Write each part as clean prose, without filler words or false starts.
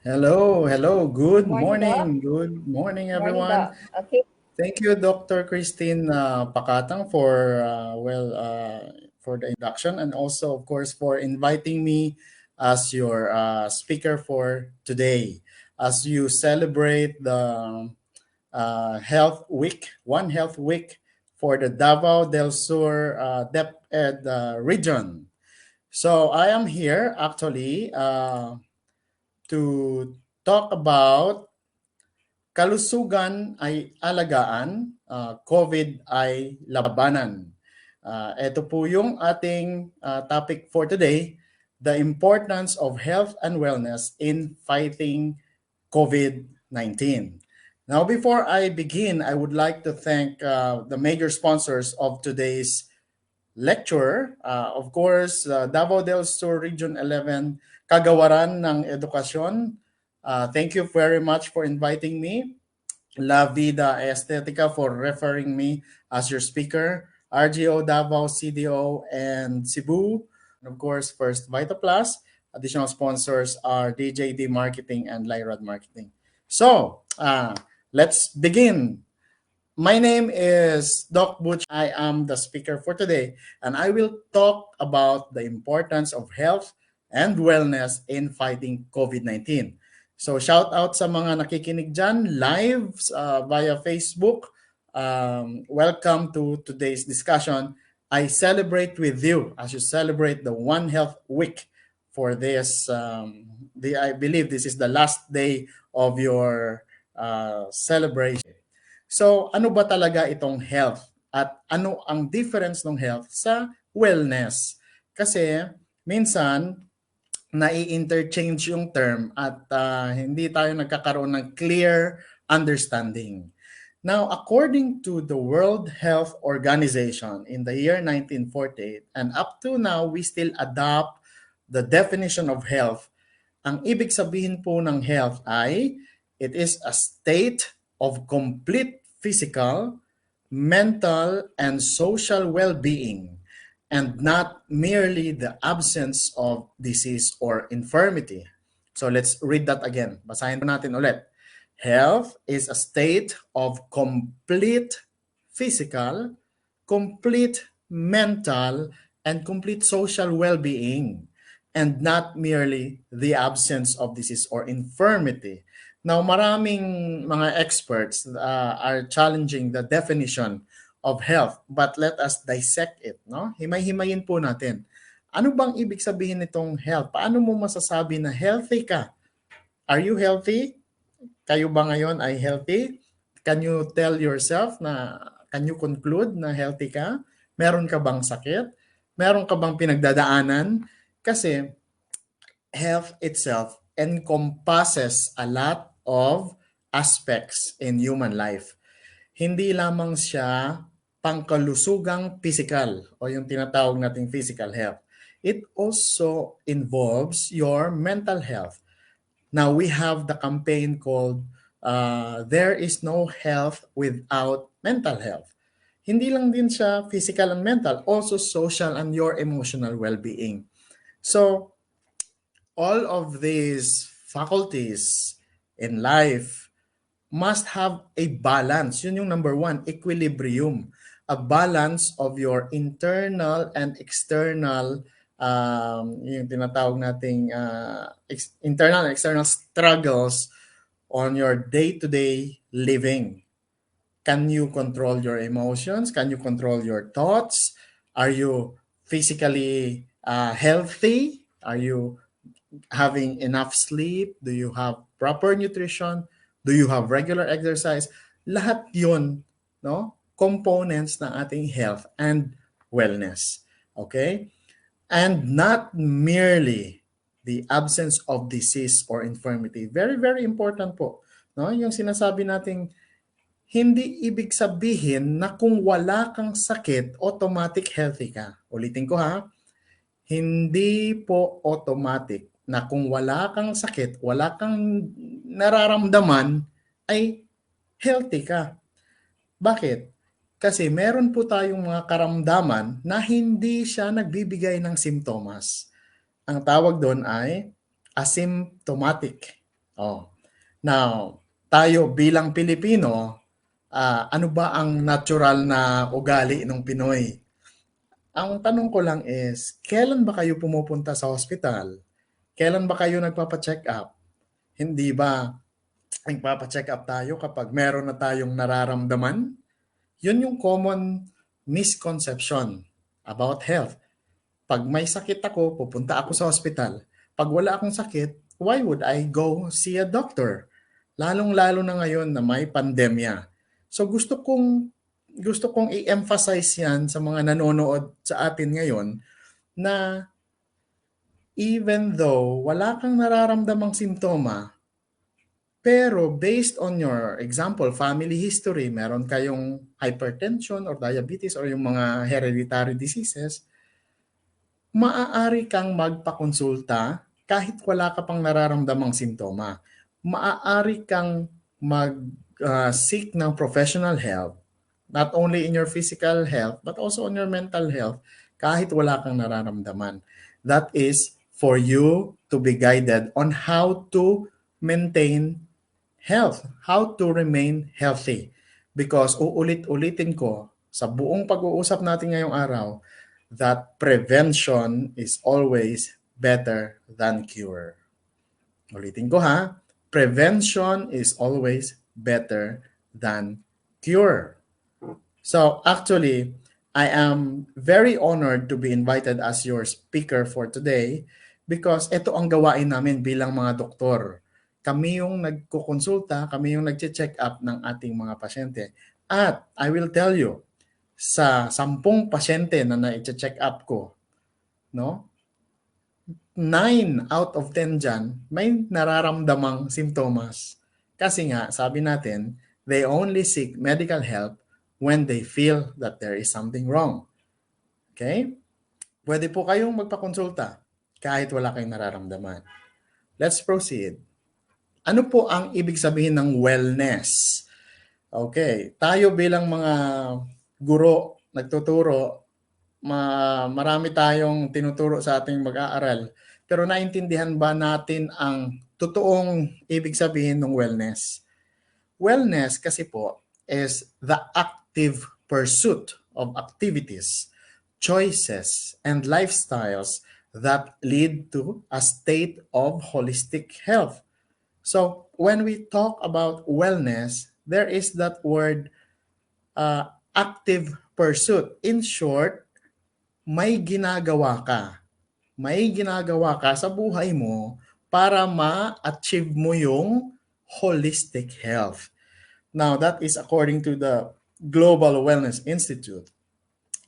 Hello. Good Morning, Doc. morning. Good morning, Morning, everyone. Doc. Okay. Thank you, Dr. Christine Pakatang, for the introduction, and also, of course, for inviting me as your speaker for today, as you celebrate the Health Week, One Health Week for the Davao del Sur DepEd region. So I am here actually to talk about kalusugan ay alagaan, COVID ay labanan. Ito po yung ating topic for today, the importance of health and wellness in fighting COVID-19. Now, before I begin, I would like to thank the major sponsors of today's lecture. Of course, Davao del Sur Region 11, Kagawaran ng Edukasyon. Thank you very much for inviting me. La Vida Estetica for referring me as your speaker. RGO Davao, CDO, and Cebu. And of course, First Vita Plus. Additional sponsors are DJD Marketing and Lyrad Marketing. So, let's begin. My name is Doc Butch. I am the speaker for today, and I will talk about the importance of health and wellness in fighting COVID-19. So shout out sa mga nakikinig dyan live via Facebook. Welcome to today's discussion. I celebrate with you as you celebrate the One Health Week for this. I believe this is the last day of your celebration. So, ano ba talaga itong health? At ano ang difference ng health sa wellness? Kasi minsan nai-interchange yung term at hindi tayo nagkakaroon ng clear understanding. Now, according to the World Health Organization in the year 1948 and up to now, we still adopt the definition of health. Ang ibig sabihin po ng health ay it is a state of complete physical, mental, and social well-being and not merely the absence of disease or infirmity. So let's read that again. Basahin po natin ulit. Health is a state of complete physical, complete mental, and complete social well-being and not merely the absence of disease or infirmity. Now, maraming mga experts are challenging the definition of health, but let us dissect it. No? Himay-himayin po natin. Ano bang ibig sabihin nitong health? Paano mo masasabi na healthy ka? Are you healthy? Kayo ba ngayon ay healthy? Can you tell yourself can you conclude na healthy ka? Meron ka bang sakit? Meron ka bang pinagdadaanan? Kasi health itself encompasses a lot of aspects in human life. Hindi lamang siya pangkalusugang physical o yung tinatawag nating physical health. It also involves your mental health. Now we have the campaign called There is no health without mental health. Hindi lang din siya physical and mental, also social and your emotional well-being. So all of these faculties in life must have a balance. Yun yung number one, equilibrium. A balance of your internal and external, yung tinatawag nating internal and external struggles on your day-to-day living. Can you control your emotions? Can you control your thoughts? Are you physically healthy? Are you having enough sleep? Do you have proper nutrition? Do you have regular exercise? Lahat yun, no? Components ng ating health and wellness. Okay? And not merely the absence of disease or infirmity. Very, very important po. No? Yung sinasabi nating hindi ibig sabihin na kung wala kang sakit, automatic healthy ka. Ulitin ko ha, hindi po automatic na kung wala kang sakit, wala kang nararamdaman, ay healthy ka. Bakit? Kasi meron po tayong mga karamdaman na hindi siya nagbibigay ng simptomas. Ang tawag doon ay asymptomatic. Oh. Now, tayo bilang Pilipino, ano ba ang natural na ugali ng Pinoy? Ang tanong ko lang is, kailan ba kayo pumupunta sa hospital? Kailan ba kayo nagpapa-check up? Hindi ba nagpapa-check up tayo kapag meron na tayong nararamdaman? Yun yung common misconception about health. Pag may sakit ako, pupunta ako sa hospital. Pag wala akong sakit, why would I go see a doctor? Lalong-lalo na ngayon na may pandemya. So gusto kong i-emphasize 'yan sa mga nanonood sa atin ngayon na even though wala kang nararamdamang simptoma, pero based on your example, family history, meron kayong hypertension or diabetes or yung mga hereditary diseases, maaari kang magpakonsulta kahit wala ka pang nararamdamang simptoma. Maaari kang mag-seek ng professional help, not only in your physical health, but also on your mental health, kahit wala kang nararamdaman. That is for you to be guided on how to maintain health, how to remain healthy. Because uulit-ulitin ko sa buong pag-uusap natin ngayong araw that prevention is always better than cure. Ulitin ko ha, prevention is always better than cure. So actually, I am very honored to be invited as your speaker for today because ito ang gawain namin bilang mga doktor. Kami yung nagkukonsulta, kami yung nagche-check up ng ating mga pasyente. At I will tell you, sa 10 pasyente na na-check up ko, no? 9 out of 10 dyan, may nararamdamang simptomas. Kasi nga, sabi natin, they only seek medical help when they feel that there is something wrong. Okay? Pwede po kayong magpakonsulta kahit wala kayong nararamdaman. Let's proceed. Ano po ang ibig sabihin ng wellness? Okay, tayo bilang mga guro, nagtuturo, marami tayong tinuturo sa ating mag-aaral. Pero naintindihan ba natin ang totoong ibig sabihin ng wellness? Wellness kasi po is the active pursuit of activities, choices, and lifestyles that lead to a state of holistic health. So when we talk about wellness, there is that word active pursuit. In short, may ginagawa ka. May ginagawa ka sa buhay mo para ma-achieve mo yung holistic health. Now, that is according to the Global Wellness Institute.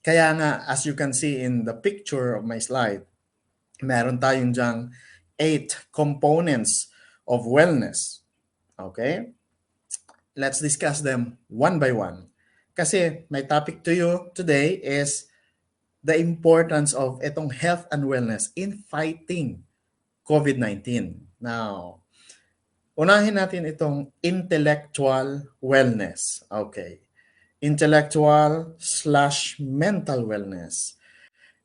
Kaya nga, as you can see in the picture of my slide, meron tayong dyang 8 components of wellness. Okay? Let's discuss them one by one. Kasi my topic to you today is the importance of itong health and wellness in fighting COVID-19. Now, unahin natin itong intellectual wellness. Okay. Intellectual/mental wellness.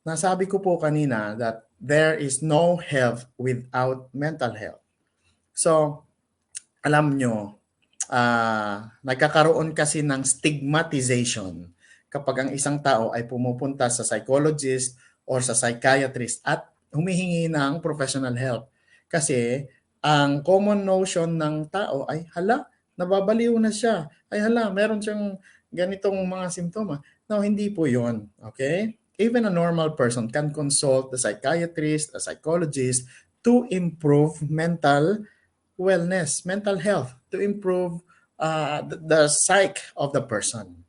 Nasabi ko po kanina that there is no health without mental health. So, alam nyo, nagkakaroon kasi ng stigmatization kapag ang isang tao ay pumupunta sa psychologist or sa psychiatrist at humihingi ng professional help. Kasi ang common notion ng tao ay, hala, nababaliw na siya. Ay hala, meron siyang ganitong mga simptoma. No, hindi po yon. Okay? Even a normal person can consult the psychiatrist, a psychologist to improve mental wellness, mental health, to improve the psyche of the person.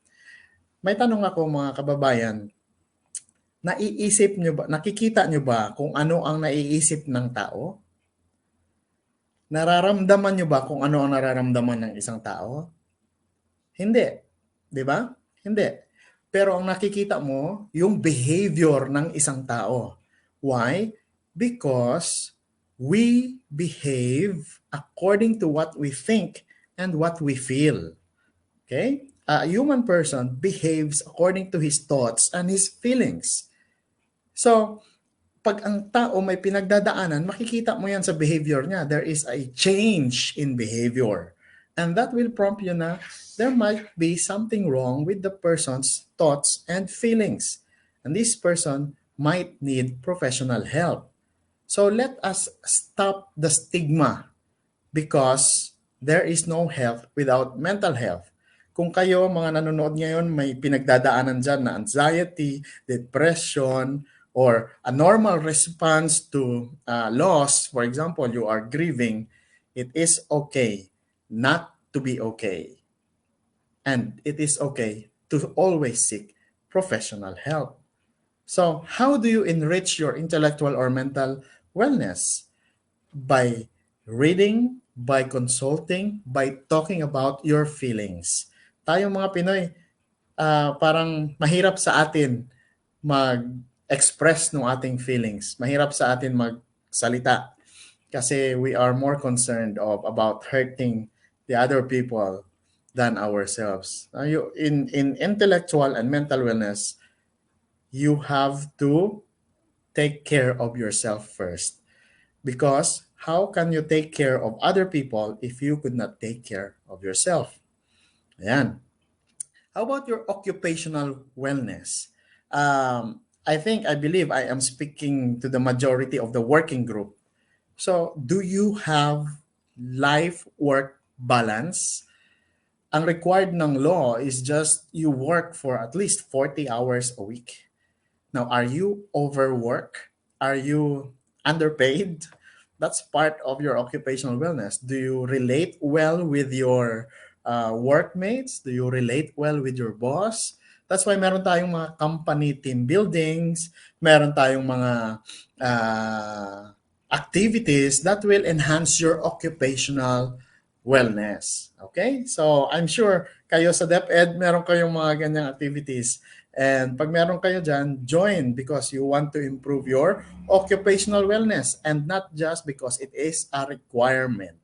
May tanong ako mga kababayan, naiisip nyo ba, nakikita nyo ba kung ano ang naiisip ng tao? Nararamdaman nyo ba kung ano ang nararamdaman ng isang tao? Hindi. Di ba? Hindi. Pero ang nakikita mo, yung behavior ng isang tao. Why? Because we behave according to what we think and what we feel. Okay? A human person behaves according to his thoughts and his feelings. So, pag ang tao may pinagdadaanan, makikita mo yan sa behavior niya. There is a change in behavior. And that will prompt you na there might be something wrong with the person's thoughts and feelings. And this person might need professional help. So let us stop the stigma because there is no health without mental health. Kung kayo, mga nanonood ngayon, may pinagdadaanan dyan na anxiety, depression, or a normal response to loss, for example, you are grieving, it is okay not to be okay. And it is okay to always seek professional help. So, how do you enrich your intellectual or mental wellness? By reading, by consulting, by talking about your feelings. Tayong mga Pinoy, parang mahirap sa atin mag-express ng ating feelings. Mahirap sa atin magsalita kasi we are more concerned about hurting the other people than ourselves. In intellectual and mental wellness, you have to take care of yourself first. Because how can you take care of other people if you could not take care of yourself? Ayan. How about your occupational wellness? I believe I am speaking to the majority of the working group. So, do you have life-work balance? Ang required ng law is just you work for at least 40 hours a week. Now, are you overwork? Are you underpaid? That's part of your occupational wellness. Do you relate well with your workmates? Do you relate well with your boss? That's why meron tayong mga company team buildings, meron tayong mga uh, activities that will enhance your occupational wellness. Okay? So, I'm sure kayo sa DepEd, meron kayong mga ganyang activities. And pag meron kayo dyan, join because you want to improve your occupational wellness and not just because it is a requirement.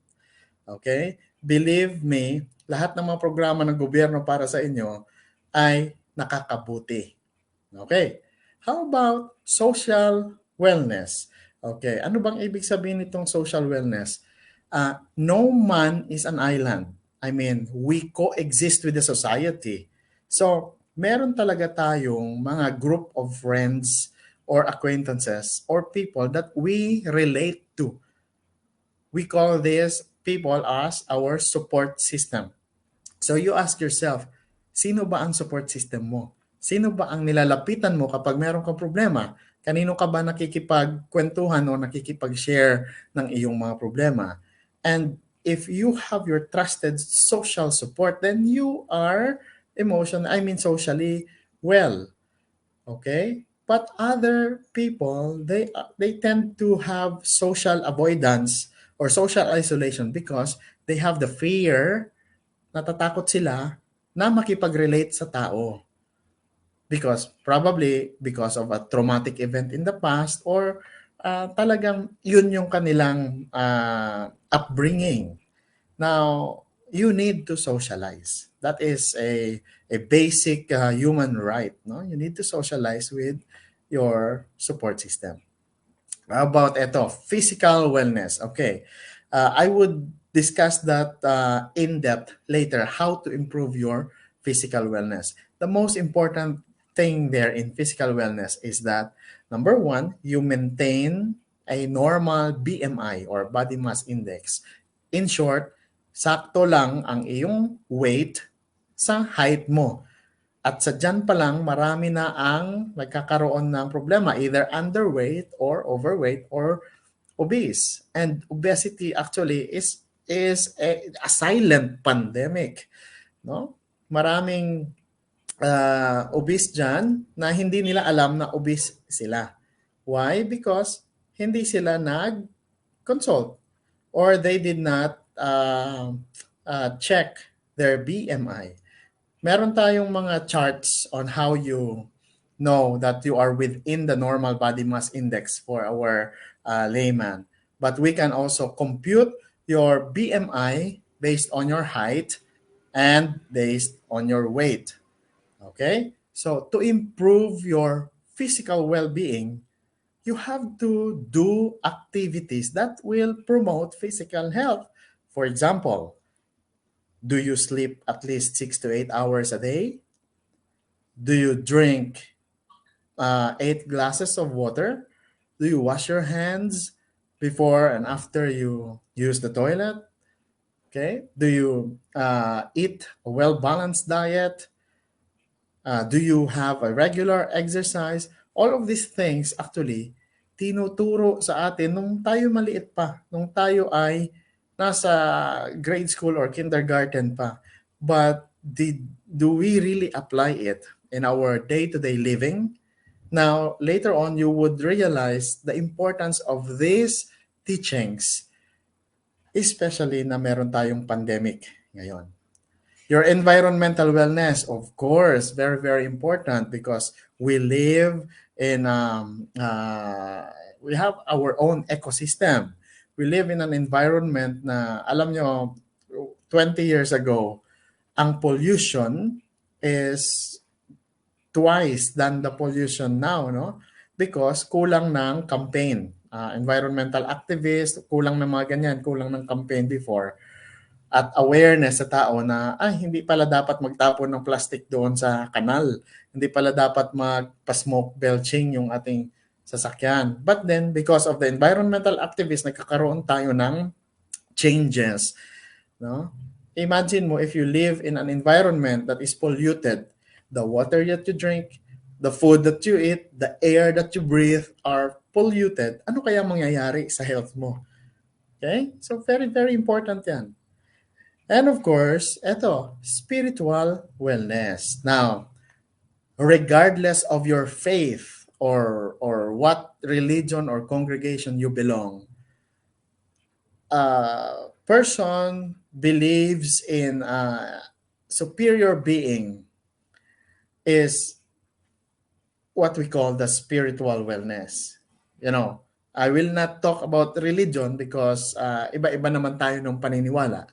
Okay? Believe me, lahat ng mga programa ng gobyerno para sa inyo ay nakakabuti. Okay? How about social wellness? Okay, ano bang ibig sabihin nitong social wellness? No man is an island. I mean, we coexist with the society. So, meron talaga tayong mga group of friends or acquaintances or people that we relate to. We call these people as our support system. So you ask yourself, sino ba ang support system mo? Sino ba ang nilalapitan mo kapag meron kang problema? Kanino ka ba nakikipagkwentuhan o nakikipag-share ng iyong mga problema? And if you have your trusted social support, then you are socially well. Okay? But other people, they tend to have social avoidance or social isolation because they have the fear, natatakot sila na makipag-relate sa tao. Probably because of a traumatic event in the past or talagang yun yung kanilang upbringing. Now, you need to socialize. That is a basic human right. No? You need to socialize with your support system. How about ito? Physical wellness. Okay. I would discuss that in depth later, how to improve your physical wellness. The most important thing there in physical wellness is that number one, you maintain a normal BMI or body mass index. In short, sakto lang ang iyong weight sa height mo. At sa dyan pa lang, marami na ang nagkakaroon ng problema, either underweight or overweight or obese. And obesity actually is a silent pandemic. No? Maraming obese dyan na hindi nila alam na obese sila. Why? Because hindi sila nag-consult or they did not check their BMI. Meron tayong mga charts on how you know that you are within the normal body mass index for our layman. But we can also compute your BMI based on your height and based on your weight. Okay? So to improve your physical well-being, you have to do activities that will promote physical health. For example, do you sleep at least 6 to 8 hours a day? Do you drink 8 glasses of water? Do you wash your hands before and after you use the toilet? Okay. Do you eat a well balanced diet? Do you have a regular exercise? All of these things actually tinuturo sa atin nung tayo maliit pa, nung tayo ay nasa grade school or kindergarten pa. But do we really apply it in our day-to-day living? Now, later on, you would realize the importance of these teachings, especially na meron tayong pandemic ngayon. Your environmental wellness, of course, very, very important because we live in, we have our own ecosystem. We live in an environment na, alam nyo, 20 years ago, ang pollution is twice than the pollution now, no? Because kulang ng campaign. Environmental activists, kulang ng mga ganyan, kulang ng campaign before at awareness sa tao na hindi pala dapat magtapon ng plastic doon sa kanal. Hindi pala dapat magpa-smoke belching yung ating sasakyan. But then, because of the environmental activists, nagkakaroon tayo ng changes. No? Imagine mo if you live in an environment that is polluted, the water that you drink, the food that you eat, the air that you breathe are polluted. Ano kaya mangyayari sa health mo? Okay? So very, very important yan. And of course, eto, spiritual wellness. Now, regardless of your faith or what religion or congregation you belong, a person believes in a superior being is what we call the spiritual wellness. You know, I will not talk about religion because iba-iba naman tayo ng paniniwala.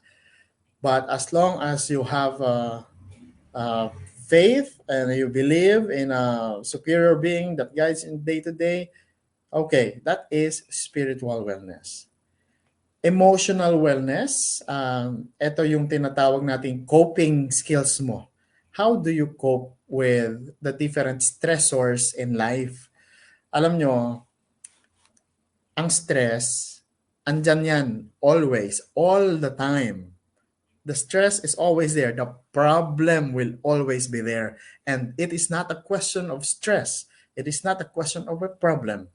But as long as you have faith and you believe in a superior being that guides in day to day, okay, that is spiritual wellness. Emotional wellness, ito yung tinatawag nating coping skills mo. How do you cope with the different stressors in life? Alam nyo, ang stress, andyan yan, always, all the time. The stress is always there. The problem will always be there. And it is not a question of stress. It is not a question of a problem.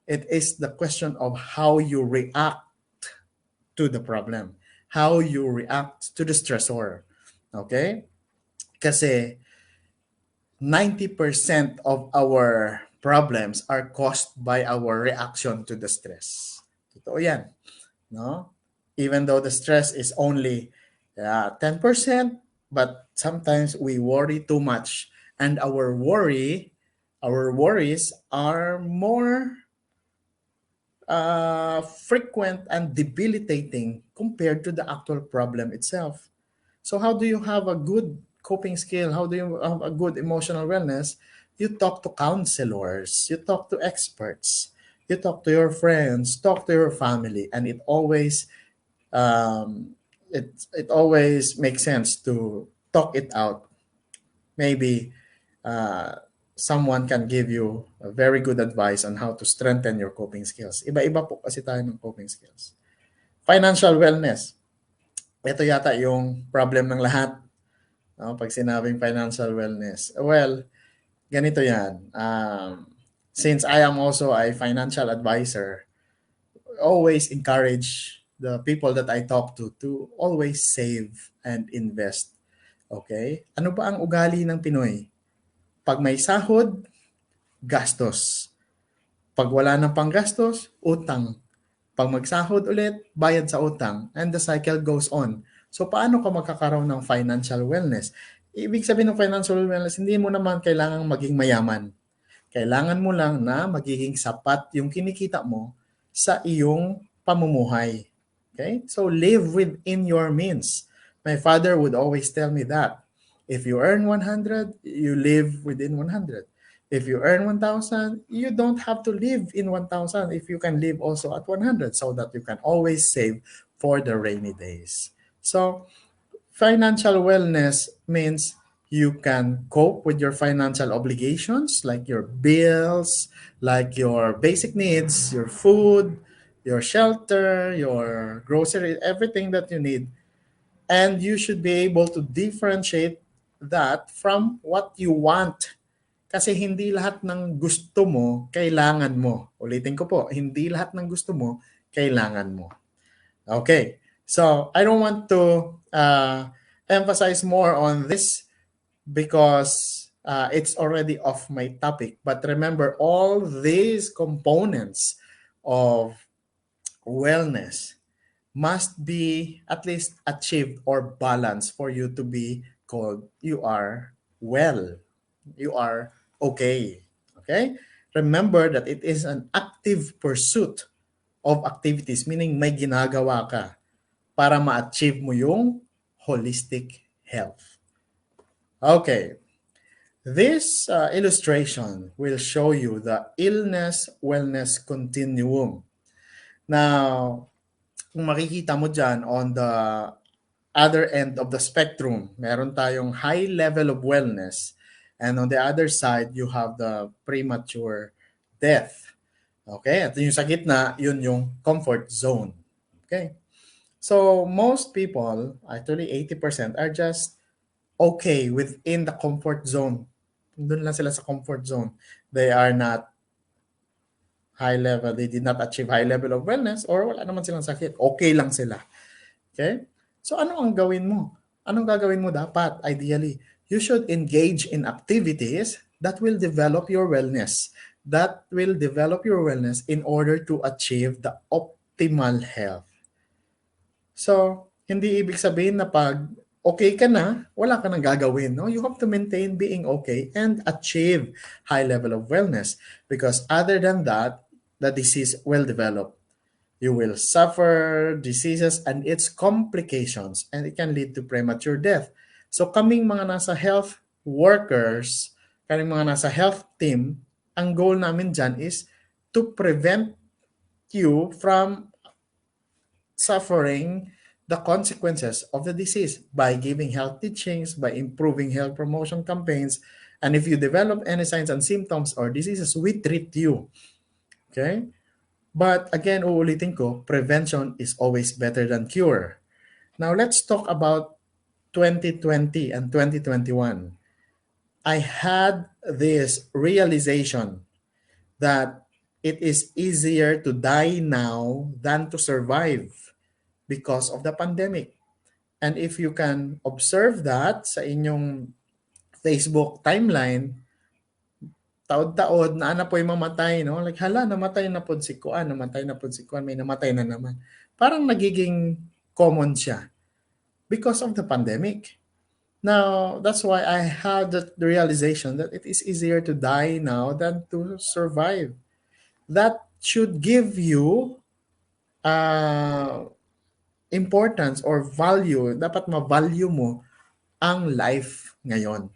It is the question of how you react to the problem. How you react to the stressor. Okay? Kasi 90% of our problems are caused by our reaction to the stress. Totoo yan. No? Even though the stress is only 10%, but sometimes we worry too much. And our worries are more frequent and debilitating compared to the actual problem itself. So how do you have a good coping skill? How do you have a good emotional wellness? You talk to counselors, you talk to experts, you talk to your friends, talk to your family, and um, it always makes sense to talk it out. Maybe someone can give you a very good advice on how to strengthen your coping skills. Iba-iba po kasi tayo ng coping skills. Financial wellness. Ito yata yung problem ng lahat. No? Pag sinabing financial wellness. Well, ganito yan. Since I am also a financial advisor, always encourage the people that I talk to always save and invest. Okay? Ano ba ang ugali ng Pinoy? Pag may sahod, gastos. Pag wala ng panggastos, utang. Pag magsahod ulit, bayad sa utang. And the cycle goes on. So paano ka magkakaroon ng financial wellness? Ibig sabihin ng financial wellness, hindi mo naman kailangang maging mayaman. Kailangan mo lang na magiging sapat yung kinikita mo sa iyong pamumuhay. Okay? So live within your means. My father would always tell me that. If you earn 100, you live within 100. If you earn 1,000, you don't have to live in 1,000 if you can live also at 100 so that you can always save for the rainy days. So, financial wellness means you can cope with your financial obligations like your bills, like your basic needs, your food, your shelter, your grocery, everything that you need. And you should be able to differentiate that from what you want. Kasi hindi lahat ng gusto mo, kailangan mo. Ulitin ko po, hindi lahat ng gusto mo, kailangan mo. Okay. So I don't want to emphasize more on this because it's already off my topic. But remember, all these components of wellness must be at least achieved or balanced for you to be called you are well, you are okay. Okay? Remember that it is an active pursuit of activities, meaning may ginagawa ka para ma-achieve mo yung holistic health. Okay, this illustration will show you the illness-wellness continuum. Now, kung makikita mo dyan on the other end of the spectrum, meron tayong high level of wellness, and on the other side, you have the premature death. Okay, at yung sa gitna, yun yung comfort zone. Okay, so most people, actually 80%, are just okay within the comfort zone. Doon lang sila sa comfort zone. They are not high level, they did not achieve high level of wellness or wala naman silang sakit. Okay lang sila. Okay? So ano ang gawin mo? Anong gagawin mo dapat? Ideally, you should engage in activities that will develop your wellness. That will develop your wellness in order to achieve the optimal health. So, hindi ibig sabihin na pag okay ka na, wala ka nang gagawin. No? You have to maintain being okay and achieve high level of wellness because other than that, the disease will develop. You will suffer diseases and its complications and it can lead to premature death. So kaming mga nasa health workers, kaming mga nasa health team, ang goal namin dyan is to prevent you from suffering the consequences of the disease by giving health teachings, by improving health promotion campaigns. And if you develop any signs and symptoms or diseases, we treat you. Okay? But again, uulitin ko, prevention is always better than cure. Now, let's talk about 2020 and 2021. I had this realization that it is easier to die now than to survive because of the pandemic. And if you can observe that sa inyong Facebook timeline, taod-taod na ana po'y mamatay, no? Like, hala, namatay na po si Kuan, namatay na po si Kuan, may namatay na naman. Parang nagiging common siya because of the pandemic. Now, that's why I had the realization that it is easier to die now than to survive. That should give you uh, importance or value. Dapat ma-value mo ang life ngayon.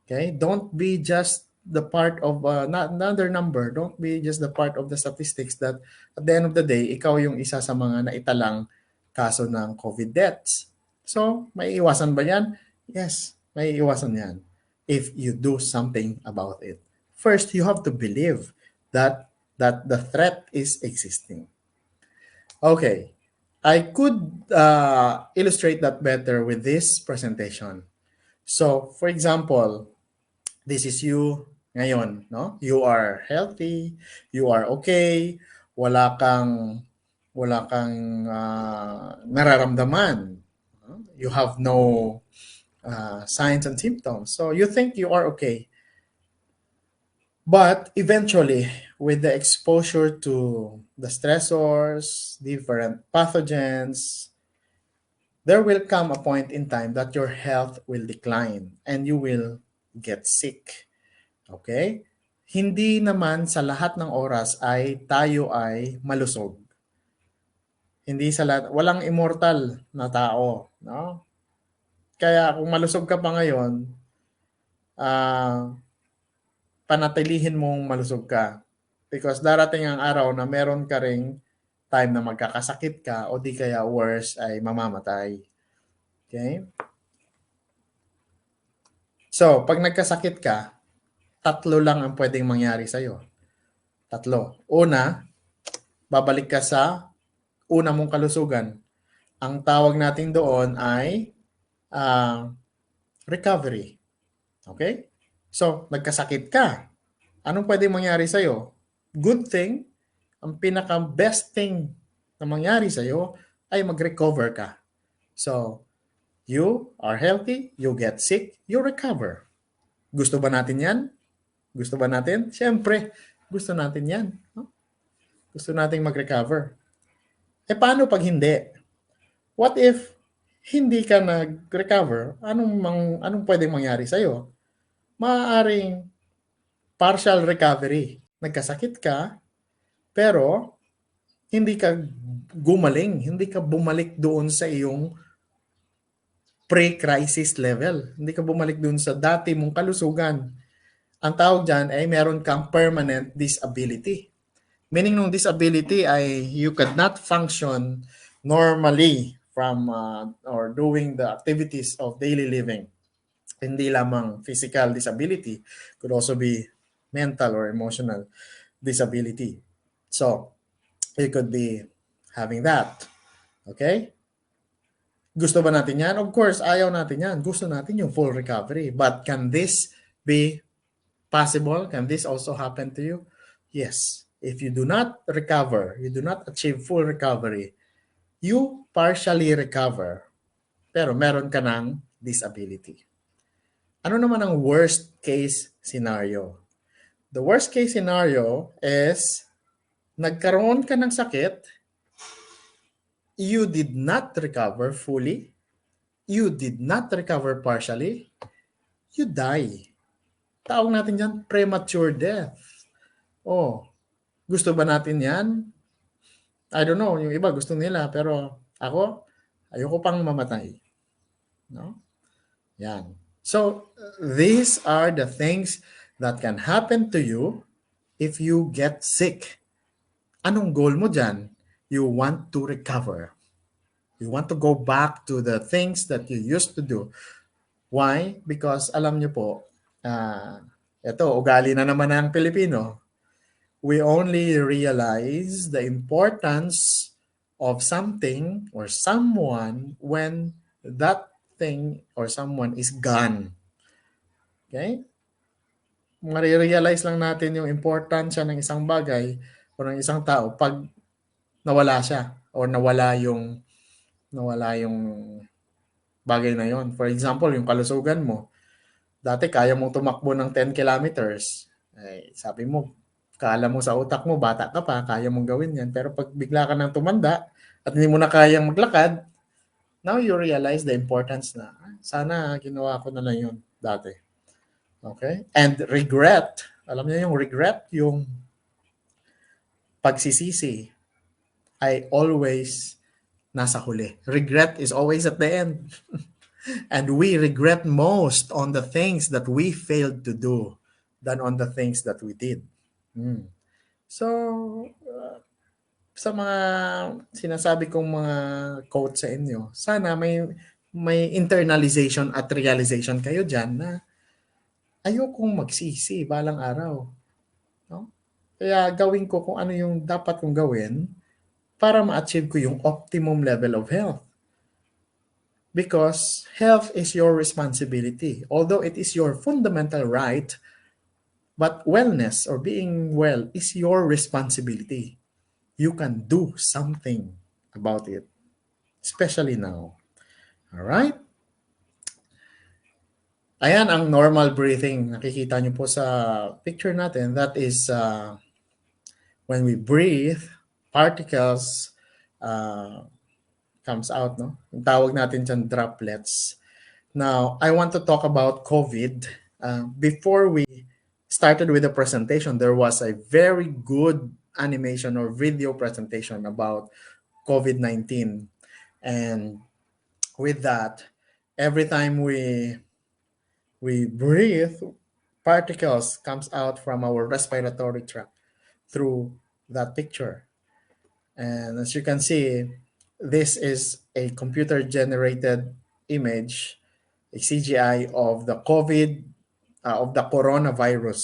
Okay? Don't be just the part of not another number. Don't be just the part of the statistics that at the end of the day, ikaw yung isa sa mga naitalang kaso ng COVID deaths. So, may iwasan ba yan? Yes, may iwasan yan if you do something about it. First, you have to believe that the threat is existing. Okay, I could illustrate that better with this presentation. So, for example, this is you ngayon, no? You are healthy, you are okay, wala kang nararamdaman. No? You have no signs and symptoms. So you think you are okay. But eventually, with the exposure to the stressors, different pathogens, there will come a point in time that your health will decline and you will get sick. Okay? Hindi naman sa lahat ng oras ay tayo ay malusog. Hindi sa lahat, walang immortal na tao, no? Kaya kung malusog ka pa ngayon, ah panatilihin mong malusog ka. Because darating ang araw na meron ka ring time na magkakasakit ka o di kaya worse ay mamamatay. Okay? So, pag nagkasakit ka, tatlo lang ang pwedeng mangyari sa'yo. Tatlo. Una, babalik ka sa una mong kalusugan. Ang tawag natin doon ay ah, recovery. Okay? So, nagkasakit ka. Anong pwedeng mangyari sa'yo? Good thing, ang pinaka-best thing na mangyari sa'yo ay mag-recover ka. So, you are healthy, you get sick, you recover. Gusto ba natin yan? Gusto ba natin? Siyempre, gusto natin yan. No? Gusto nating mag-recover. Eh, paano pag hindi? What if hindi ka nag-recover? Anong pwedeng mangyari sa'yo? Maaaring partial recovery. Nagkasakit ka, pero hindi ka gumaling, hindi ka bumalik doon sa iyong pre-crisis level. Hindi ka bumalik doon sa dati mong kalusugan. Ang tawag dyan ay meron kang permanent disability. Meaning nung disability ay you could not function normally from or doing the activities of daily living. Hindi lamang physical disability, could also be mental or emotional disability. So, you could be having that. Okay? Gusto ba natin yan? Of course, ayaw natin yan. Gusto natin yung full recovery. But can this be possible? Can this also happen to you? Yes. If you do not recover, you do not achieve full recovery, you partially recover, pero meron ka ng disability. Ano naman ang worst case scenario? The worst case scenario is nagkaroon ka ng sakit, you did not recover fully, you did not recover partially, you die. Tawag natin dyan, premature death. Oh, gusto ba natin yan? I don't know, yung iba gusto nila, pero ako, ayoko pang mamatay. No? Yan. So, these are the things that can happen to you if you get sick. Anong goal mo dyan? You want to recover. You want to go back to the things that you used to do. Why? Because alam niyo po, ito, ugali na naman ng Pilipino. We only realize the importance of something or someone when that thing or someone is gone. Okay? Marirealize lang natin yung importansya ng isang bagay o ng isang tao pag nawala siya or nawala yung bagay na yon. For example, yung kalusugan mo. Dati kaya mong tumakbo ng 10 kilometers. Ay, sabi mo, kala mo sa utak mo, bata ka pa, kaya mong gawin yan. Pero pag bigla ka nang tumanda at hindi mo na kayang maglakad, now you realize the importance na, sana ginawa ko na lang yun dati. Okay? And regret, alam niyo yung regret, yung pagsisisi ay always nasa huli. Regret is always at the end. And we regret most on the things that we failed to do than on the things that we did. So, sa mga sinasabi kong mga quote sa inyo, sana may internalization at realization kayo dyan na ayokong magsisi balang araw. No? Kaya gawin ko kung ano yung dapat kong gawin para ma-achieve ko yung optimum level of health. Because health is your responsibility. Although it is your fundamental right, but wellness or being well is your responsibility. You can do something about it, especially now. All right? Ayan ang normal breathing. Nakikita nyo po sa picture natin. That is when we breathe, particles comes out. No? Yung tawag natin dyan droplets. Now, I want to talk about COVID. Before we started with the presentation, there was a very good animation or video presentation about COVID-19. And with that, every time we breathe, particles comes out from our respiratory tract through that picture. And as you can see, this is a computer generated image, a CGI of the of the coronavirus.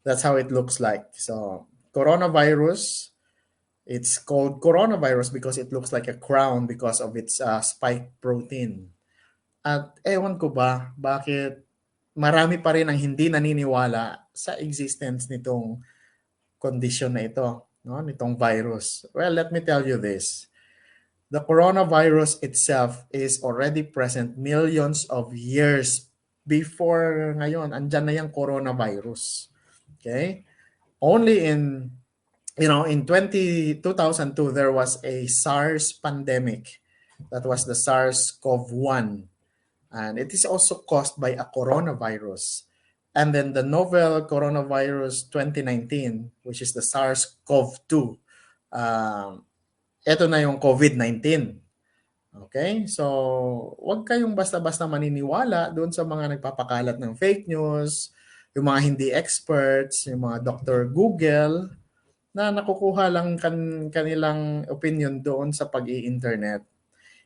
That's how it looks like. So, coronavirus, it's called coronavirus because it looks like a crown because of its spike protein. At ewan ko ba, bakit marami pa rin ang hindi naniniwala sa existence nitong condition na ito, no? Nitong virus. Well, let me tell you this. The coronavirus itself is already present millions of years before ngayon. Andyan na yung coronavirus. Okay? Only in, in 2002, there was a SARS pandemic. That was the SARS-CoV-1. And it is also caused by a coronavirus. And then the novel coronavirus 2019, which is the SARS-CoV-2, ito na yung COVID-19. Okay? So, huwag kayong basta-basta maniniwala doon sa mga nagpapakalat ng fake news, yung mga hindi experts, yung mga Dr. Google, na nakukuha lang kanilang opinion doon sa pag-i-internet.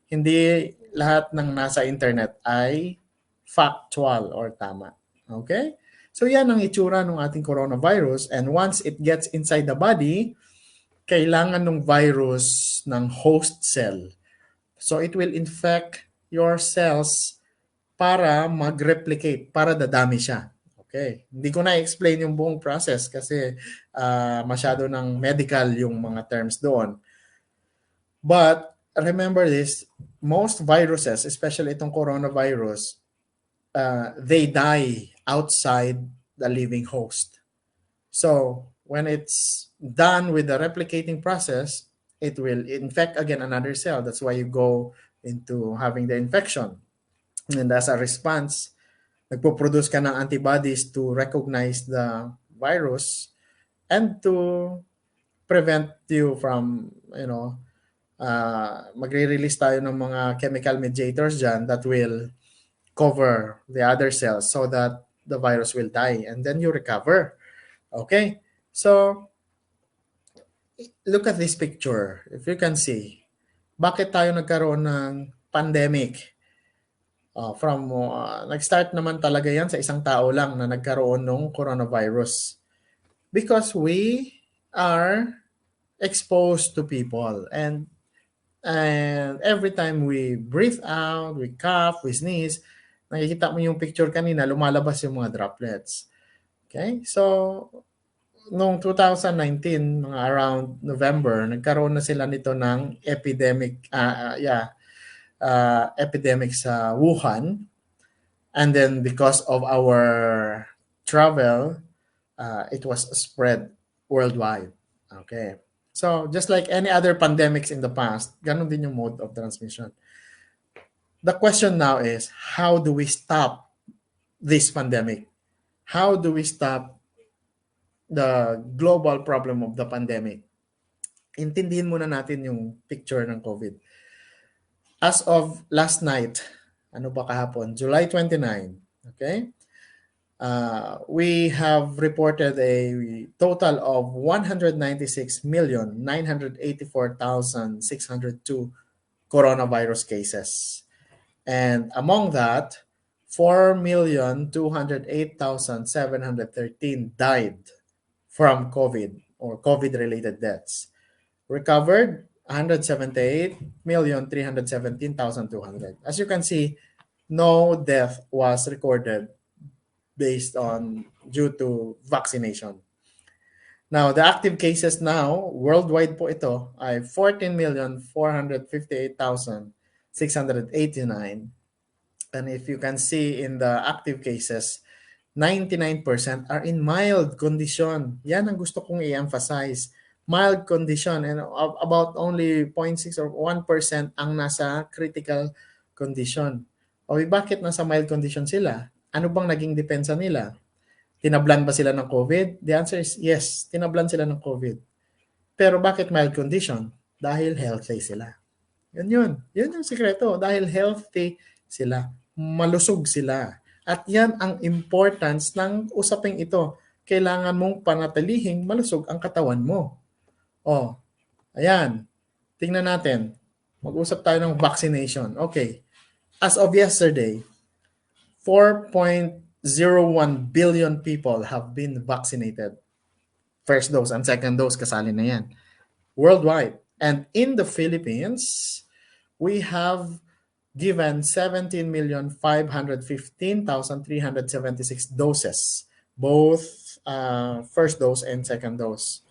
Hindi lahat ng nasa internet ay factual or tama. Okay? So, yan ang itsura ng ating coronavirus. And once it gets inside the body, kailangan ng virus ng host cell. So it will infect your cells para mag-replicate, para dadami siya. Okay. Hindi ko na explain yung buong process kasi masyado ng medical yung mga terms doon. But remember this, most viruses, especially itong coronavirus, they die outside the living host. So when it's done with the replicating process, it will infect again another cell. That's why you go into having the infection. And as a response, nagpo-produce ka ng antibodies to recognize the virus and to prevent you from, magre-release tayo ng mga chemical mediators dyan that will cover the other cells so that the virus will die and then you recover. Okay? So, look at this picture. If you can see, bakit tayo nagkaroon ng pandemic? Nag-start naman talaga yan sa isang tao lang na nagkaroon ng coronavirus. Because we are exposed to people. And every time we breathe out, we cough, we sneeze, nakikita mo yung picture kanina, lumalabas yung mga droplets. Okay? So, noong 2019, mga around November, nagkaroon na sila nito ng epidemic sa Wuhan. And then because of our travel, it was spread worldwide. Okay. So just like any other pandemics in the past, ganun din yung mode of transmission. The question now is, how do we stop this pandemic? How do we stop the global problem of the pandemic? Intindihin muna natin yung picture ng COVID. As of last night, ano ba kahapon? July 29, okay? We have reported a total of 196,984,602 coronavirus cases. And among that, 4,208,713 died from COVID or COVID-related deaths. Recovered, 178,317,200. As you can see, no death was recorded based on due to vaccination. Now, the active cases now, worldwide po ito, ay 14,458,689. And if you can see in the active cases, 99% are in mild condition. Yan ang gusto kong i-emphasize. Mild condition, and about only 0.6 or 1% ang nasa critical condition. O bakit nasa mild condition sila? Ano bang naging depensa nila? Tinablan ba sila ng COVID? The answer is yes, tinablan sila ng COVID. Pero bakit mild condition? Dahil healthy sila. Yun yung sikreto. Dahil healthy sila. Malusog sila. At yan ang importance ng usaping ito. Kailangan mong panatilihing malusog ang katawan mo. Oh, ayan. Tingnan natin. Mag-usap tayo ng vaccination. Okay. As of yesterday, 4.01 billion people have been vaccinated. First dose and second dose, kasali na yan. Worldwide. And in the Philippines, we have given 17,515,376 doses, both first dose and second dose.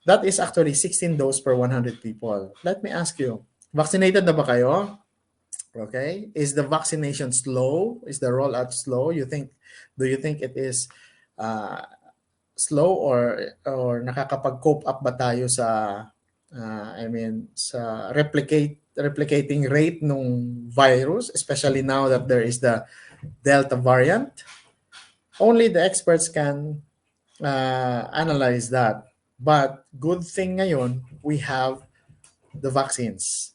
That is actually 16 doses per 100 people. Let me ask you, vaccinated na ba kayo? Okay. Is the vaccination slow? Is the rollout slow? Do you think it is uh, slow, or nakakapag-cope up ba tayo sa sa replicating rate nung virus, especially now that there is the Delta variant? Only the experts can analyze that. But good thing ngayon, we have the vaccines.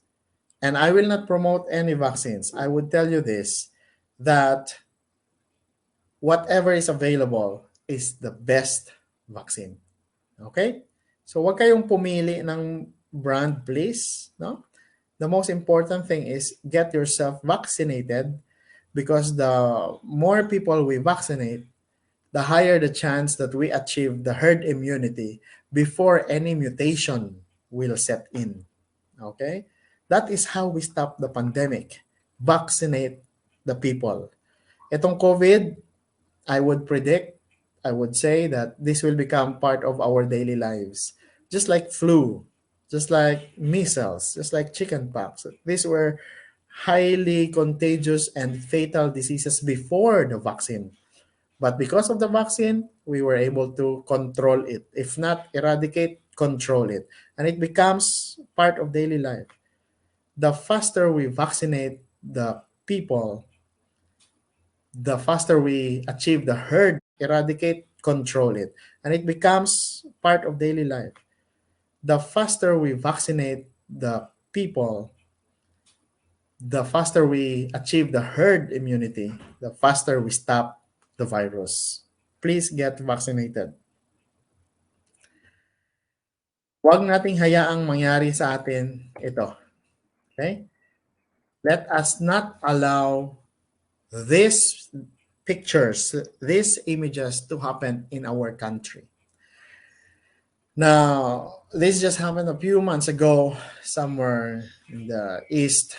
And I will not promote any vaccines. I would tell you this, that whatever is available is the best vaccine. Okay? So wag kayong pumili ng brand, please, no? The most important thing is get yourself vaccinated, because the more people we vaccinate, the higher the chance that we achieve the herd immunity before any mutation will set in. Okay? That is how we stop the pandemic. Vaccinate the people. Itong COVID, I would predict, I would say that this will become part of our daily lives. Just like flu, just like measles, just like chickenpox. These were highly contagious and fatal diseases before the vaccine. But because of the vaccine, we were able to control it. If not eradicate, control it. And it becomes part of daily life. The faster we vaccinate the people, the faster we achieve the herd, eradicate, control it. And it becomes part of daily life. The faster we vaccinate the people, the faster we achieve the herd immunity, the faster we stop the virus. Please get vaccinated. Huwag nating hayaang mangyari sa atin ito. Okay? Let us not allow these pictures, these images to happen in our country. Now, this just happened a few months ago somewhere in the east,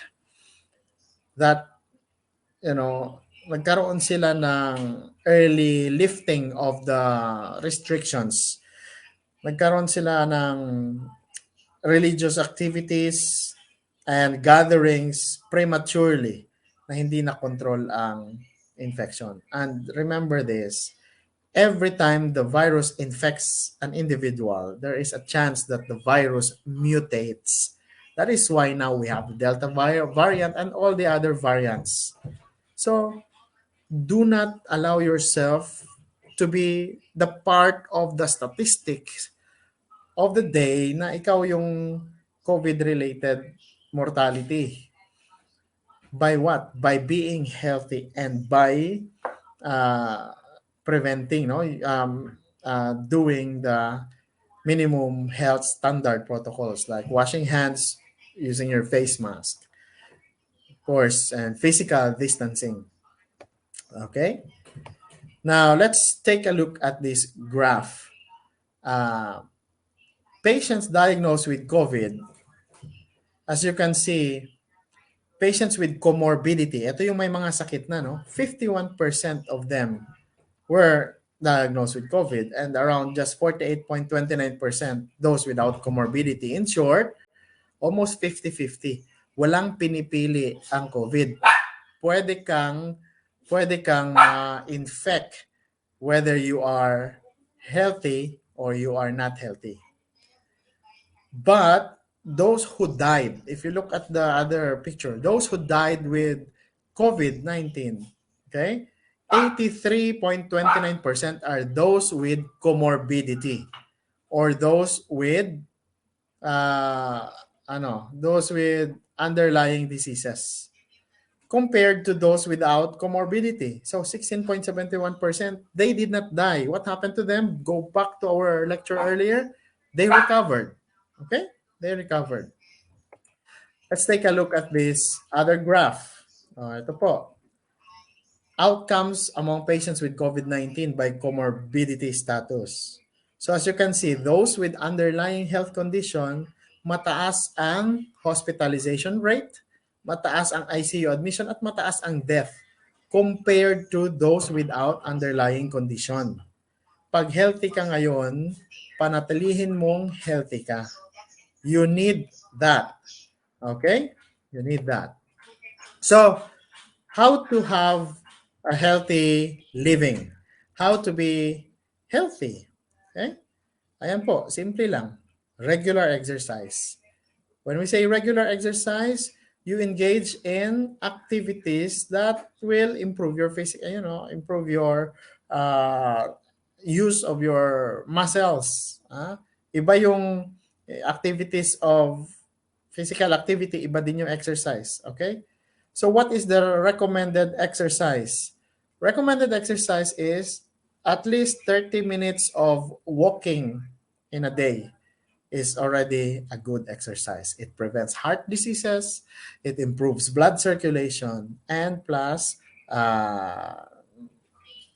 that, nagkaroon sila ng early lifting of the restrictions. Nagkaroon sila ng religious activities and gatherings prematurely na hindi na control ang infection. And remember this, every time the virus infects an individual, there is a chance that the virus mutates. That is why now we have the Delta variant and all the other variants. So do not allow yourself to be the part of the statistics of the day na ikaw yung COVID-related mortality. By what? By being healthy and by uh, preventing, doing the minimum health standard protocols like washing hands, using your face mask, of course, and physical distancing. Okay. Now let's take a look at this graph. Uh, Patients diagnosed with COVID, as you can see, patients with comorbidity, ito yung may mga sakit na, no? 51% of them were diagnosed with COVID, and around just 48.29% those without comorbidity. In short, almost 50-50. Walang pinipili ang COVID. Pwede kang infect whether you are healthy or you are not healthy. But those who died, if you look at the other picture, those who died with COVID-19, okay, 83.29% are those with comorbidity, or those with those with underlying diseases. compared to those without comorbidity. So 16.71%, they did not die. What happened to them? Go back to our lecture earlier. They recovered. Okay? They recovered. Let's take a look at this other graph. Ito po. Outcomes among patients with COVID-19 by comorbidity status. So as you can see, those with underlying health condition, mataas ang hospitalization rate, mataas ang ICU admission, at mataas ang death compared to those without underlying condition. Pag healthy ka ngayon, panatilihin mong healthy ka. You need that. Okay? You need that. So, how to have a healthy living? How to be healthy? Okay? Ayan po, simple lang. Regular exercise. When we say regular exercise, you engage in activities that will improve your improve your uh, use of your muscles. Iba yung activities of physical activity, iba din yung exercise. Okay? So what is the recommended exercise? Recommended exercise is at least 30 minutes of walking in a day is already a good exercise. It prevents heart diseases, it improves blood circulation, and plus,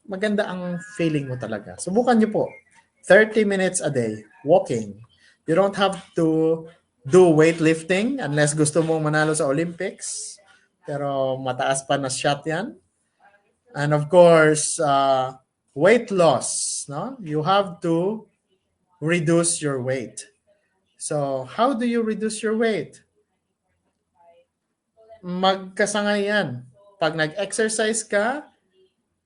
maganda ang feeling mo talaga. Subukan nyo po. 30 minutes a day, walking. You don't have to do weightlifting unless gusto mong manalo sa Olympics. Pero mataas pa na shot yan. And of course, weight loss. No? You have to reduce your weight. So, how do you reduce your weight? Magkasangay yan. Pag nag-exercise ka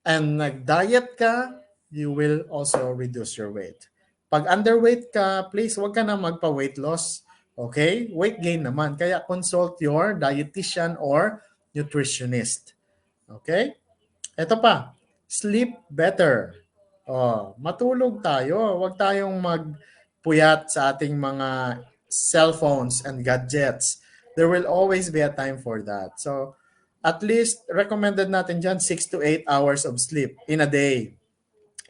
and nag-diet ka, you will also reduce your weight. Pag underweight ka, please wag ka na magpa-weight loss. Okay? Weight gain naman. Kaya consult your dietitian or nutritionist. Okay? Ito pa, sleep better. Matulog tayo. Huwag tayong magpuyat sa ating mga cellphones and gadgets. There will always be a time for that. So, at least recommended natin dyan 6 to 8 hours of sleep in a day.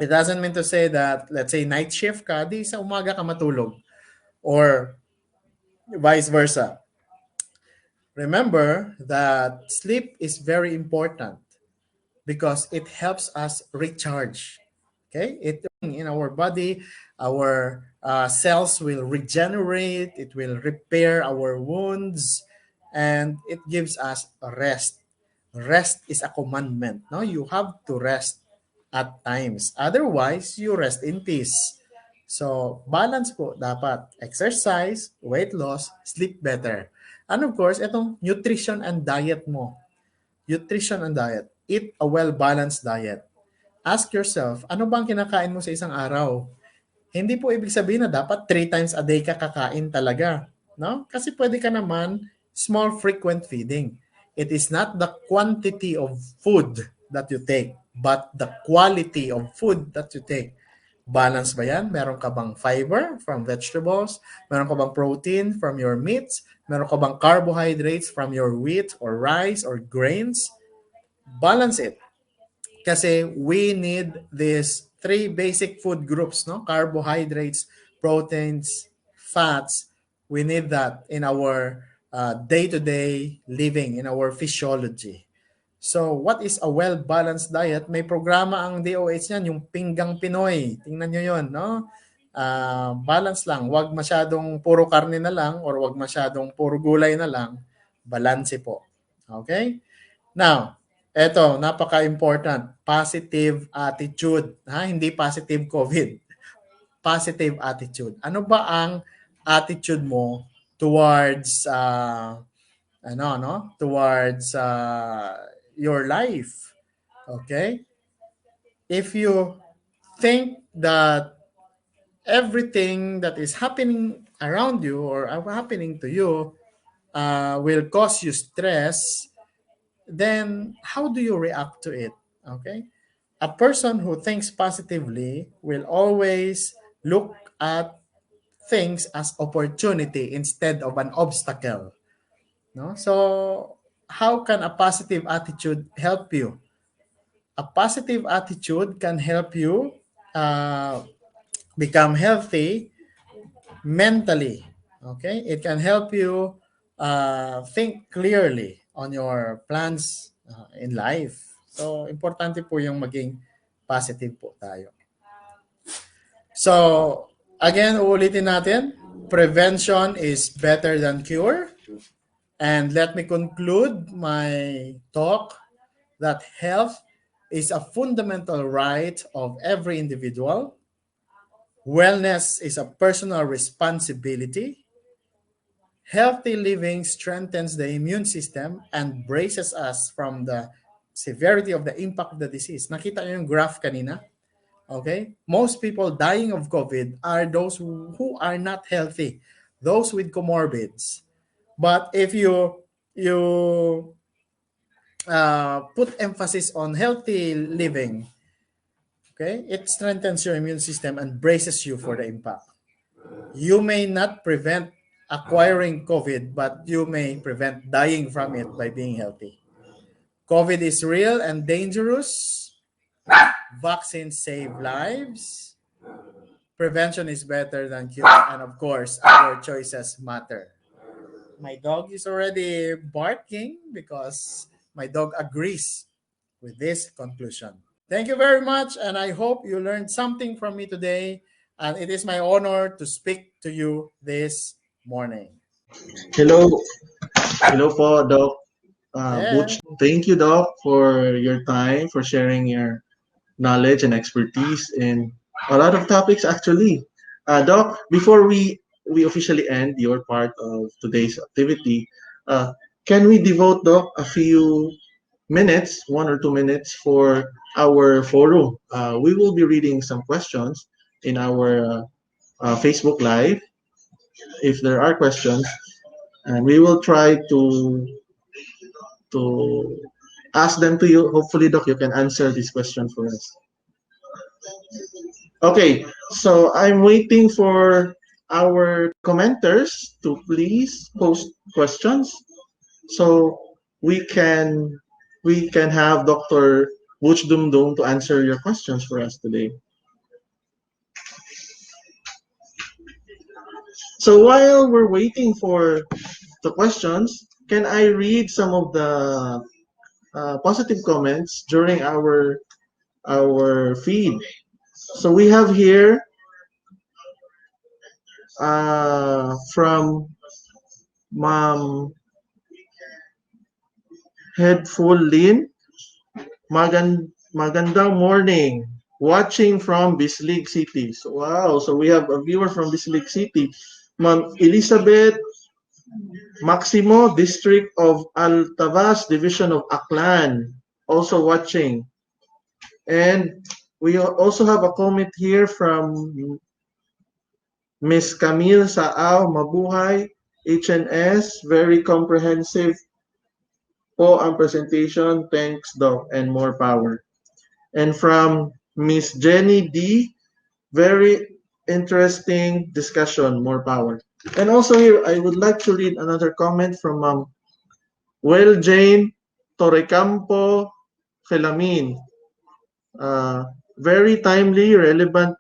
It doesn't mean to say that, let's say, night shift ka, di sa umaga ka matulog. Or vice versa. Remember that sleep is very important because it helps us recharge. Okay, it in our body, our cells will regenerate, it will repair our wounds, and it gives us a rest. Rest is a commandment. No, you have to rest at times. Otherwise, you rest in peace. So, balance po dapat. Exercise, weight loss, sleep better. And of course, itong nutrition and diet mo. Nutrition and diet. Eat a well-balanced diet. Ask yourself, ano bang kinakain mo sa isang araw? Hindi po ibig sabihin na dapat 3 times a day ka kakain talaga. No? Kasi pwede ka naman small frequent feeding. It is not the quantity of food that you take, but the quality of food that you take. Balance ba yan? Meron ka bang fiber from vegetables? Meron ka bang protein from your meats? Meron ka bang carbohydrates from your wheat or rice or grains? Balance it. Kasi we need these three basic food groups, no? Carbohydrates, proteins, fats. We need that in our day-to-day living, in our physiology. So, what is a well-balanced diet? May programa ang DOH niyan, yung Pinggang Pinoy. Tingnan nyo yon, no? Balance lang. Huwag masyadong puro karne na lang or huwag masyadong puro gulay na lang. Balanse po. Okay? Now, eto, napaka-important. Positive attitude. Hindi positive COVID. Positive attitude. Ano ba ang attitude mo towards towards your life? Okay? If you think that everything that is happening around you or happening to you will cause you stress, then how do you react to it? Okay? A person who thinks positively will always look at things as opportunity instead of an obstacle. No? So, how can a positive attitude help you? A positive attitude can help you uh, become healthy mentally. Okay, it can help you think clearly on your plans in life. So importante po yung maging positive po tayo. So again, uulitin natin, prevention is better than cure. And let me conclude my talk that health is a fundamental right of every individual. Wellness is a personal responsibility. Healthy living strengthens the immune system and braces us from the severity of the impact of the disease. Nakita niyo yung graph kanina? Okay? Most people dying of COVID are those who are not healthy, those with comorbids. But if you put emphasis on healthy living, okay, it strengthens your immune system and braces you for the impact. You may not prevent acquiring COVID, but you may prevent dying from it by being healthy. COVID is real and dangerous. Vaccines save lives. Prevention is better than cure. And of course, our choices matter. My dog is already barking because my dog agrees with this conclusion. Thank you very much, and I hope you learned something from me today. And it is my honor to speak to you this morning. Hello, hello po, Doc. Yeah. Butch, thank you, Doc, for your time, for sharing your knowledge and expertise in a lot of topics, actually. Doc, before we officially end your part of today's activity, uh, can we devote, Doc, a few minutes, 1 or 2 minutes, for our forum? We will be reading some questions in our Facebook Live, if there are questions, and we will try to ask them to you. Hopefully, Doc, you can answer this question for us. Okay, so I'm waiting for our commenters to please post questions so we can we can have Dr. Butch Dumdum to answer your questions for us today. So while we're waiting for the questions, can I read some of the positive comments during our feed? So we have here from Ma'am Headful Lin, magandang morning. Watching from Bislig City. So, wow, so we have a viewer from Bislig City. Ma'am Elizabeth Maximo, District of Altavas, Division of Aklan, also watching. And we also have a comment here from Miss Camille Saaw, Mabuhay, HNS, very comprehensive po ang presentation. Thanks, Doc, and more power. And from Miss Jenny D, very interesting discussion, more power. And also here, I would like to read another comment from Well Jane Torrecampo Felamin. Very timely, relevant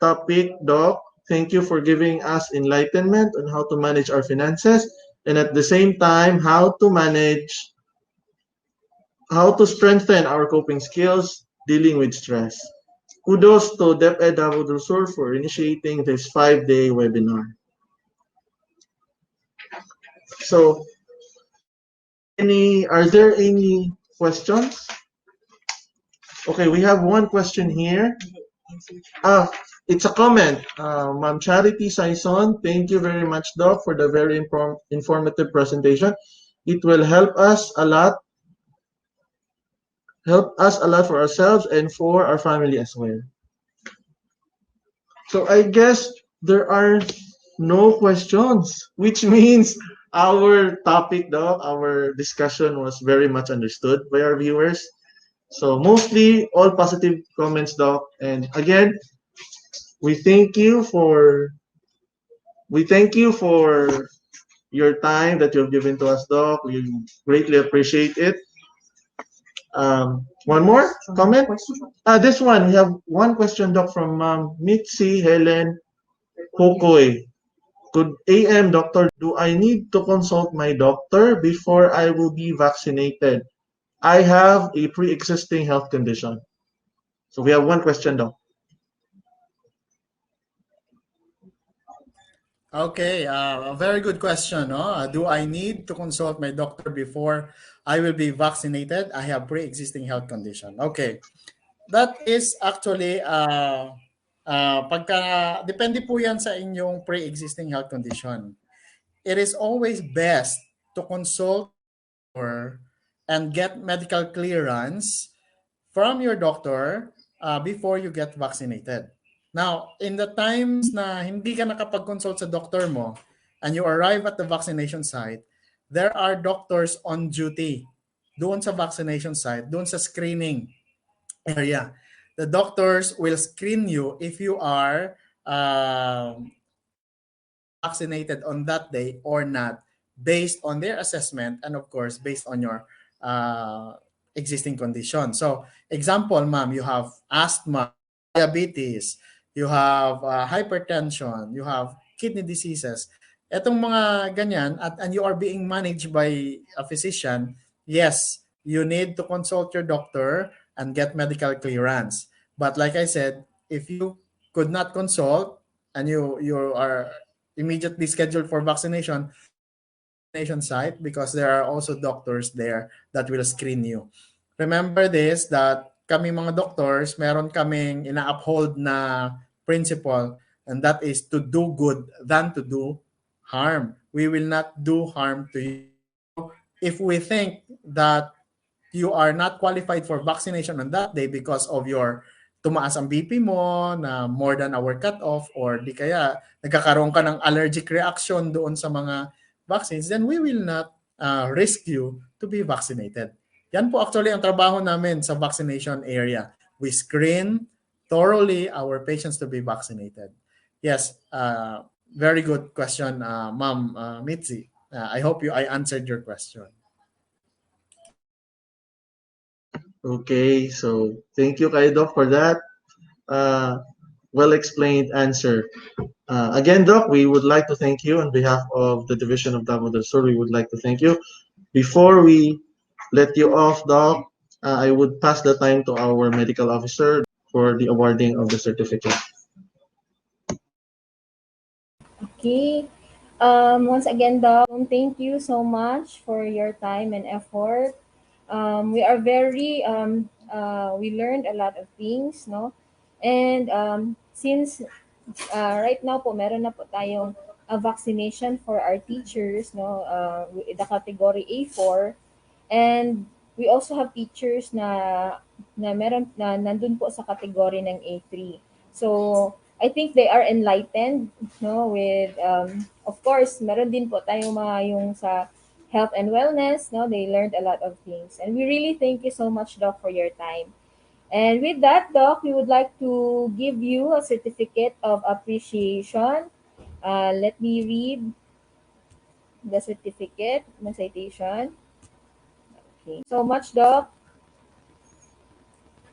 topic, Doc. Thank you for giving us enlightenment on how to manage our finances and at the same time how to strengthen our coping skills dealing with stress. Kudos to DepEd Davao del Sur for initiating this 5-day webinar. So, are there any questions? Okay, we have one question here. It's a comment. Ma'am Charity Saison, thank you very much, Doc, for the very informative presentation. It will help us a lot for ourselves and for our family as well. So I guess there are no questions, which means our topic, Doc, our discussion was very much understood by our viewers. So mostly all positive comments, Doc. And again, we thank you for your time that you've given to us, Doc. We greatly appreciate it. One more comment? This one, we have one question, Doc, from Mitzi Helen Pokoy. Good AM, doctor. Do I need to consult my doctor before I will be vaccinated? I have a pre-existing health condition. So we have one question, Doc. Okay, a very good question. No? Do I need to consult my doctor before I will be vaccinated? I have pre-existing health condition. Okay, that is actually depende po yan sa inyong pre-existing health condition. It is always best to consult your doctor and get medical clearance from your doctor before you get vaccinated. Now, in the times na hindi ka nakapag-consult sa doctor mo and you arrive at the vaccination site, there are doctors on duty doon sa vaccination site, doon sa screening area. The doctors will screen you if you are vaccinated on that day or not based on their assessment and of course based on your uh, existing condition. So example, ma'am, you have asthma, diabetes, you have hypertension, you have kidney diseases. Etong mga ganyan and you are being managed by a physician, yes, you need to consult your doctor and get medical clearance. But like I said, if you could not consult and you are immediately scheduled for vaccination, go to the vaccination site because there are also doctors there that will screen you. Remember this, that kami mga doctors, meron kaming ina-uphold na principle, and that is to do good than to do harm. We will not do harm to you. So if we think that you are not qualified for vaccination on that day because of your tumaas ang BP mo na more than our cutoff or di kaya nagkakaroon ka ng allergic reaction doon sa mga vaccines, then we will not risk you to be vaccinated. Yan po actually ang trabaho namin sa vaccination area. We screen thoroughly our patients to be vaccinated. Yes, very good question, Ma'am Mitzi. I hope I answered your question. Okay, so thank you, kay Doc, for that uh, well-explained answer. Again, Doc, we would like to thank you on behalf of the Division of Davao del Sur. We would like to thank you. Before we let you off, Doc, I would pass the time to our medical officer for the awarding of the certificate. Okay. Once again, Doc, thank you so much for your time and effort. We are we learned a lot of things, no? And since right now po, meron na po tayong vaccination for our teachers, no? The category A4. And we also have teachers na meron na nandun po sa category ng A3. So, I think they are enlightened, no, with of course, meron din po tayong mga yung sa health and wellness, no, they learned a lot of things. And we really thank you so much, Doc, for your time. And with that, Doc, we would like to give you a certificate of appreciation. Let me read the certificate, the citation. Okay. So much, Doc.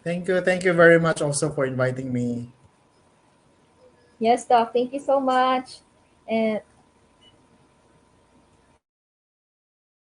Thank you. Thank you very much also for inviting me. Yes, Doc. Thank you so much. And